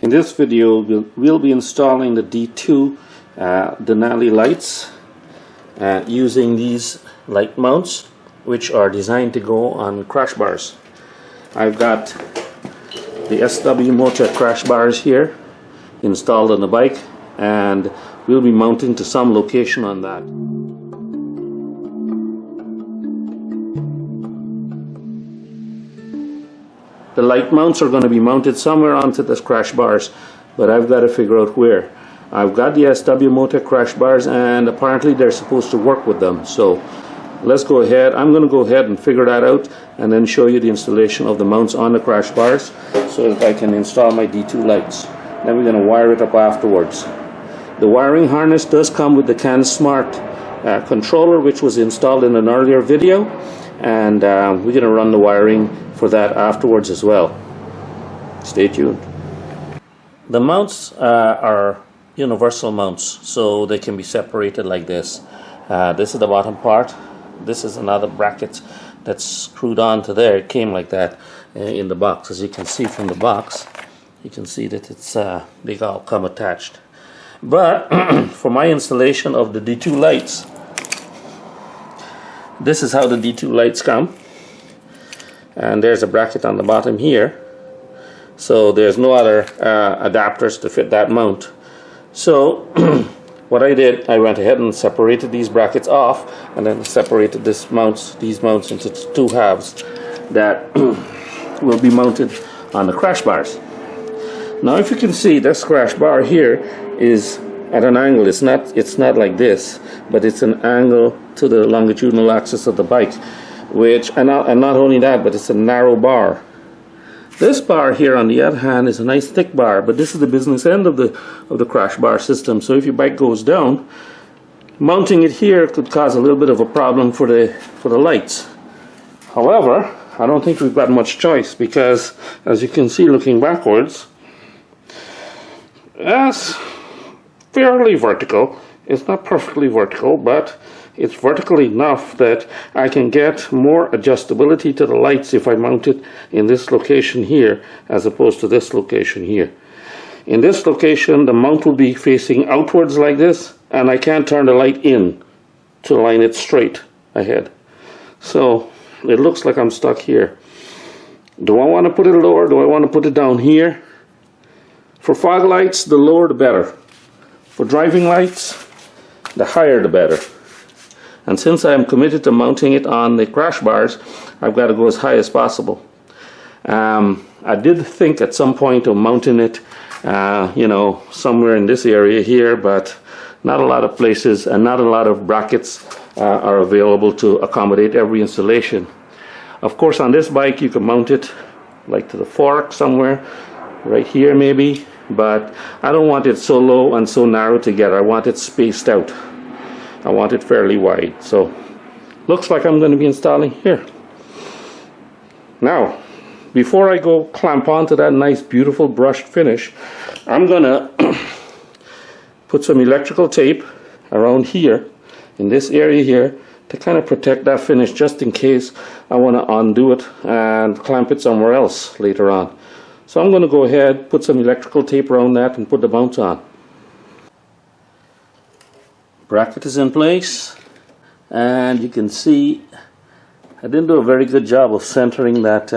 In this video, we'll be installing the D2 Denali lights using these light mounts, which are designed to go on crash bars. I've got the SW motor crash bars here installed on the bike, and we'll be mounting to some location on that. The light mounts are going to be mounted somewhere onto the crash bars, but I've got to figure out where. I've got the SW motor crash bars, and apparently they're supposed to work with them. So let's go ahead. I'm going to go ahead and figure that out and then show you the installation of the mounts on the crash bars so that I can install my D2 lights. Then we're going to wire it up afterwards. The wiring harness does come with the CANSmart controller, which was installed in an earlier video, and we're going to run the wiring for that afterwards as well. Stay tuned. The mounts are universal mounts, so they can be separated like this. This is the bottom part. This is another bracket that's screwed onto there. It came like that in the box. As you can see from the box, you can see that it's they all come attached. But for my installation of the D2 lights, this is how the D2 lights come. And there's a bracket on the bottom here, so there's no other adapters to fit that mount. So what I did, I went ahead and separated these brackets off, and then separated these mounts into two halves that will be mounted on the crash bars. Now, if you can see, this crash bar here is at an angle. It's not like this, but it's an angle to the longitudinal axis of the bike. And not only that, but it's a narrow bar. This bar here, on the other hand, is a nice thick bar, but this is the business end of the crash bar system. So if your bike goes down, mounting it here could cause a little bit of a problem for the lights. However, I don't think we've got much choice, because as you can see looking backwards, that's fairly vertical. It's not perfectly vertical, but it's vertical enough that I can get more adjustability to the lights if I mount it in this location here as opposed to this location here. In this location, the mount will be facing outwards like this, and I can't turn the light in to line it straight ahead. So it looks like I'm stuck here. Do I want to put it lower? Do I want to put it down here? For fog lights, the lower the better. For driving lights, the higher the better. And since I am committed to mounting it on the crash bars, I've got to go as high as possible. I did think at some point of mounting it, somewhere in this area here, but not a lot of places and not a lot of brackets are available to accommodate every installation. Of course, on this bike, you can mount it like to the fork somewhere, right here maybe, but I don't want it so low and so narrow together. I want it spaced out. I want it fairly wide. So looks like I'm going to be installing here. Now, before I go clamp onto that nice beautiful brushed finish, I'm going to put some electrical tape around here in this area here to kind of protect that finish, just in case I want to undo it and clamp it somewhere else later on. So I'm going to go ahead, put some electrical tape around that and put the mount on. Bracket is in place, and you can see I didn't do a very good job of centering that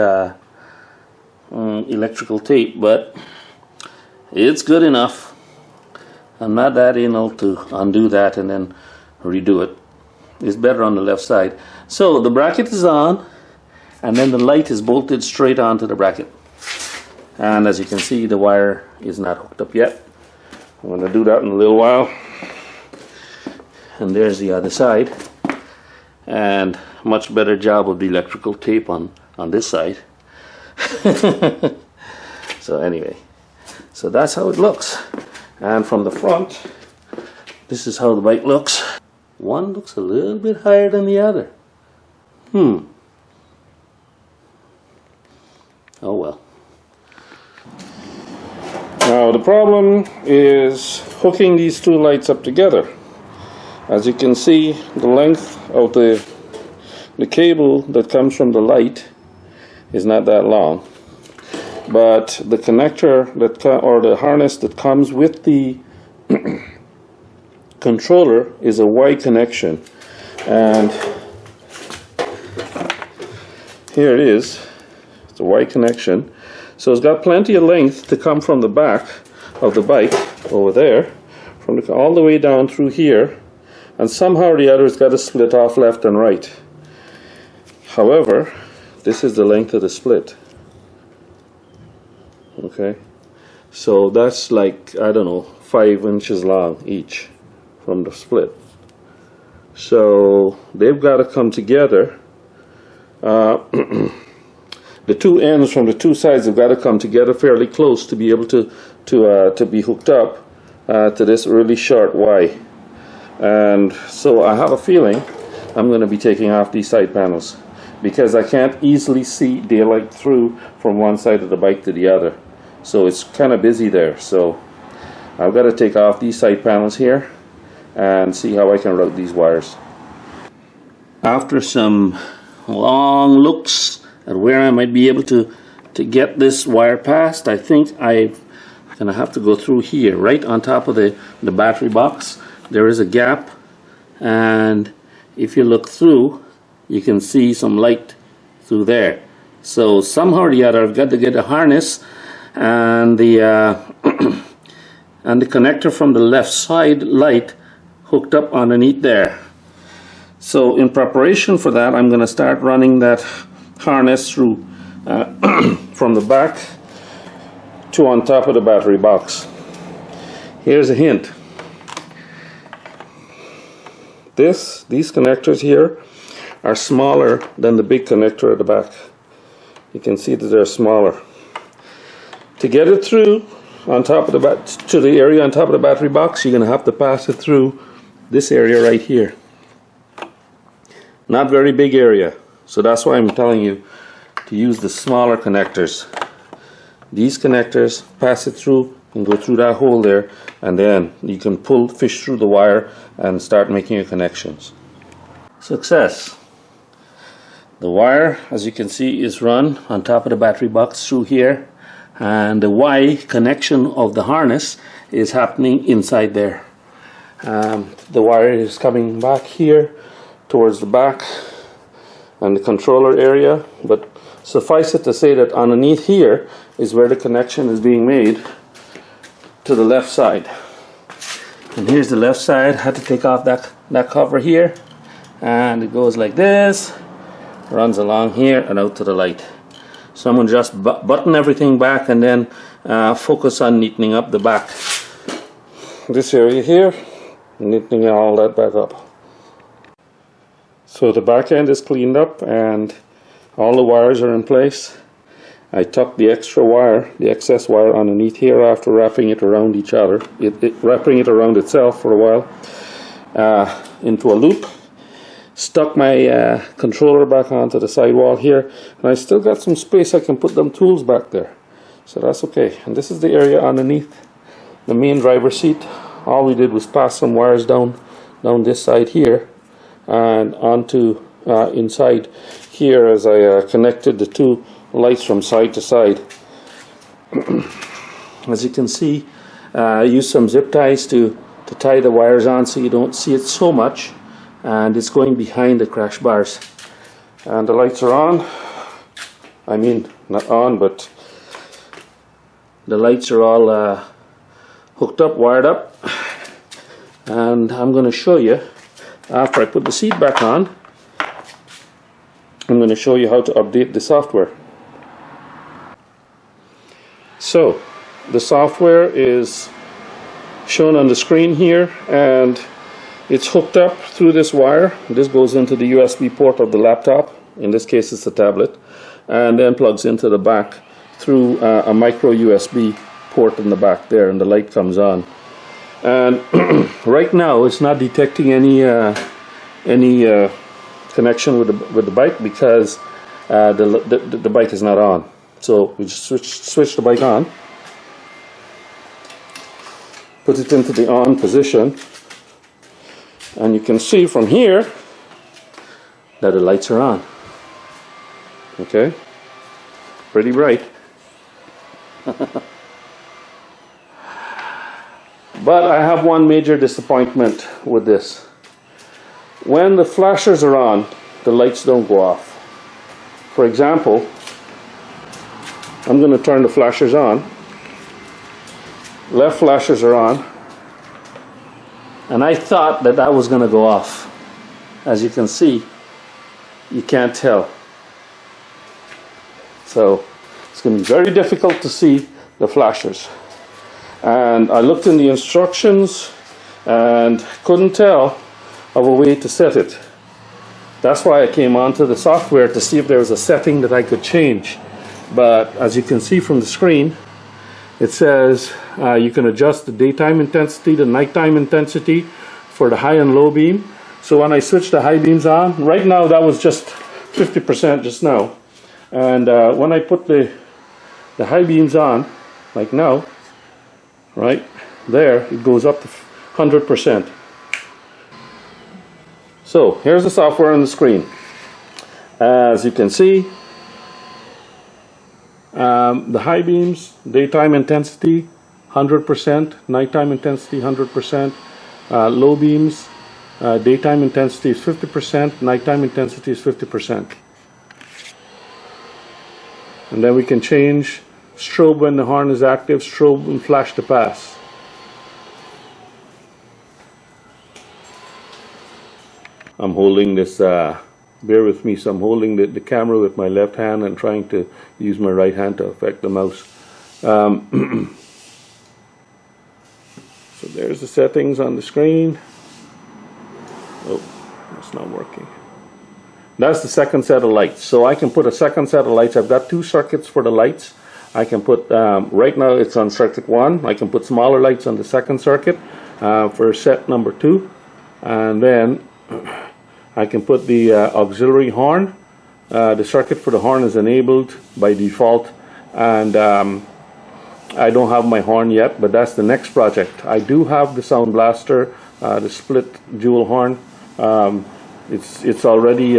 electrical tape, but it's good enough. I'm not that anal to undo that and then redo it. It's better on the left side. So the bracket is on, and then the light is bolted straight onto the bracket. And as you can see, the wire is not hooked up yet. I'm going to do that in a little while. And there's the other side, and much better job of the electrical tape on this side. So anyway, so that's how it looks. And from the front, this is how the bike looks. One looks a little bit higher than the other. Oh well. Now the problem is hooking these two lights up together. As you can see, the length of the cable that comes from the light is not that long. but the connector or the harness that comes with the controller is a Y connection, and here it is. It's a Y connection, so it's got plenty of length to come from the back of the bike over there, all the way down through here, and somehow or the other it's got to split off left and right. However, this is the length of the split. Okay, so that's like, I don't know, 5 inches long each from the split. So they've got to come together. The two ends from the two sides have got to come together fairly close to be able to be hooked up to this really short Y. And so I have a feeling I'm going to be taking off these side panels, because I can't easily see daylight through from one side of the bike to the other. So it's kind of busy there. So I've got to take off these side panels here and see how I can route these wires. After some long looks at where I might be able to get this wire past, I think I'm gonna have to go through here, right on top of the battery box. There is a gap, and if you look through, you can see some light through there. So somehow or the other, I've got to get a harness and the and the connector from the left side light hooked up underneath there. So in preparation for that, I'm going to start running that harness through from the back to on top of the battery box. Here's a hint. These connectors here are smaller than the big connector at the back. You can see that they're smaller. To get it through on top of to the area on top of the battery box, you're going to have to pass it through this area right here. Not very big area, so that's why I'm telling you to use the smaller connectors. These connectors, pass it through and go through that hole there, and then you can fish through the wire and start making your connections. Success. The wire, as you can see, is run on top of the battery box through here, and the Y connection of the harness is happening inside there. The wire is coming back here towards the back and the controller area, but suffice it to say that underneath here is where the connection is being made to the left side. And here's the left side. I had to take off that cover here, and it goes like this, runs along here and out to the light. So I'm going to just button everything back and then focus on neatening up the back. This area here, neatening all that back up. So the back end is cleaned up and all the wires are in place. I tucked the extra wire, the excess wire underneath here after wrapping it around each other, wrapping it around itself for a while, into a loop. Stuck my controller back onto the sidewall here, and I still got some space. I can put them tools back there, so that's okay. And this is the area underneath the main driver's seat. All we did was pass some wires down this side here and onto inside here as I connected the two lights from side to side. As you can see, I used some zip ties to tie the wires on so you don't see it so much, and it's going behind the crash bars. And the lights are on. I mean, not on, but the lights are all hooked up, wired up. And I'm going to show you, after I put the seat back on, I'm going to show you how to update the software. So, the software is shown on the screen here, and it's hooked up through this wire. This goes into the USB port of the laptop. In this case, it's a tablet, and then plugs into the back through a micro USB port in the back there, and the light comes on. And right now, it's not detecting any connection with the bike because the bike is not on. So we just switch the bike on, put it into the on position, and you can see from here that the lights are on. Okay, pretty bright. But I have one major disappointment with this. When the flashers are on, the lights don't go off. For example, I'm going to turn the flashers on. Left flashers are on. And I thought that that was going to go off. As you can see, you can't tell. So it's going to be very difficult to see the flashers. And I looked in the instructions and couldn't tell of a way to set it. That's why I came onto the software to see if there was a setting that I could change. But as you can see from the screen, it says you can adjust the daytime intensity, the nighttime intensity for the high and low beam. So when I switch the high beams on, right now that was just 50% just now. And when I put the high beams on, like now, right there, it goes up to 100%. So here's the software on the screen. As you can see, the high beams, daytime intensity 100%, nighttime intensity 100%, low beams, daytime intensity is 50%, nighttime intensity is 50%. And then we can change strobe when the horn is active, strobe and flash to pass. I'm holding this, bear with me, so I'm holding the camera with my left hand and trying to use my right hand to affect the mouse. So there's the settings on the screen. Oh, it's not working. That's the second set of lights. So I can put a second set of lights. I've got two circuits for the lights. I can put, right now it's on circuit 1. I can put smaller lights on the second circuit for set number 2. And then I can put the auxiliary horn. The circuit for the horn is enabled by default, and I don't have my horn yet, but that's the next project. I do have the Sound Blaster, the split dual horn. It's already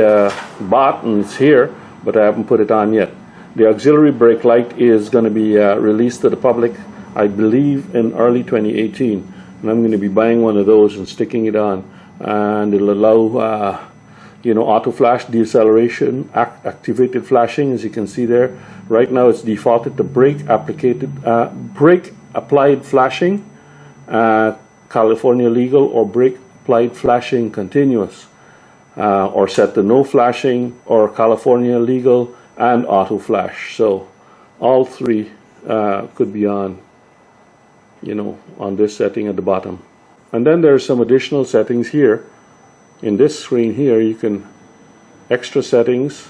bought and it's here, but I haven't put it on yet. The auxiliary brake light is going to be released to the public, I believe, in early 2018, and I'm going to be buying one of those and sticking it on. And it'll allow auto flash, deceleration, activated flashing, as you can see there. Right now it's defaulted to brake applied flashing, California legal, or brake applied flashing continuous, or set to no flashing, or California legal and auto flash. So all three could be on this setting at the bottom. And then there's some additional settings here. In this screen here, you can extra settings,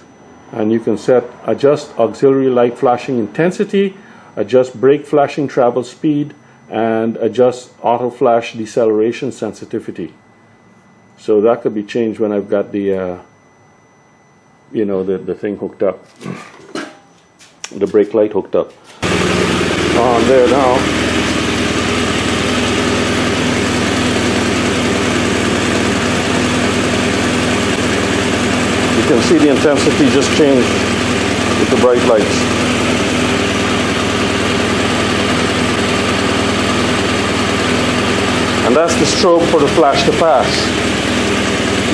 and you can adjust auxiliary light flashing intensity, adjust brake flashing travel speed, and adjust auto flash deceleration sensitivity. So that could be changed when I've got the the thing hooked up, the brake light hooked up. On there now. You can see the intensity just changed with the bright lights. And that's the strobe for the flash to pass.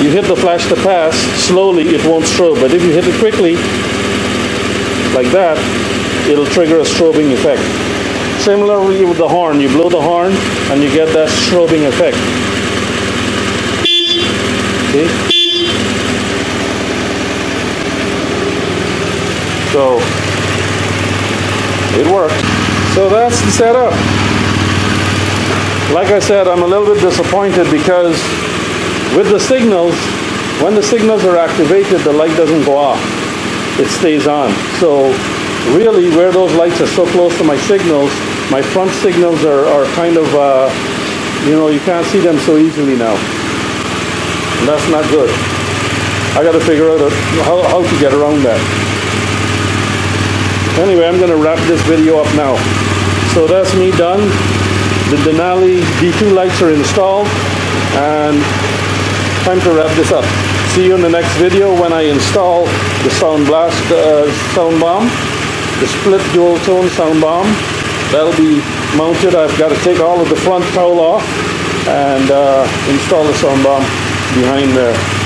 You hit the flash to pass, slowly it won't strobe, but if you hit it quickly, like that, it'll trigger a strobing effect. Similarly with the horn, you blow the horn and you get that strobing effect. See? So it worked. So that's the setup. Like I said, I'm a little bit disappointed because with the signals, when the signals are activated, the light doesn't go off. It stays on. So really, where those lights are so close to my signals, my front signals are kind of, you can't see them so easily now. And that's not good. I got to figure out how to get around that. Anyway, I'm going to wrap this video up now. So that's me done. The Denali D2 lights are installed, and time to wrap this up. See you in the next video when I install the sound bomb, the split dual tone sound bomb, that'll be mounted. I've got to take all of the front cowl off and install the sound bar behind there.